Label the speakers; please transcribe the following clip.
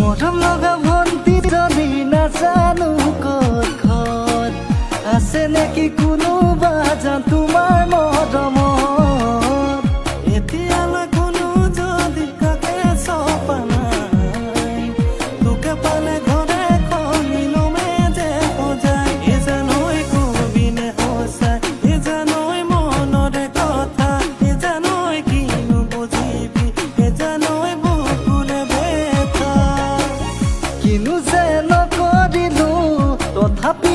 Speaker 1: মৰম লগা ভণ্টি জনী নাজানো ক'ত ঘৰত আছে নেকি কোনোবা জান তোমাৰ মৰমত এতিয়ালৈ কোনো যদি কাকে চপা নাই তোকে পালে ঘৰে খনিলমে যে সজাই এ জানৈ কবিনে সঁচাই এ জানৈ মনৰে কথা এ জানৈ কিনো বুজিবি এ জানৈ বুকুৰে বেথা কিনো যে নকৰিলো তথাপি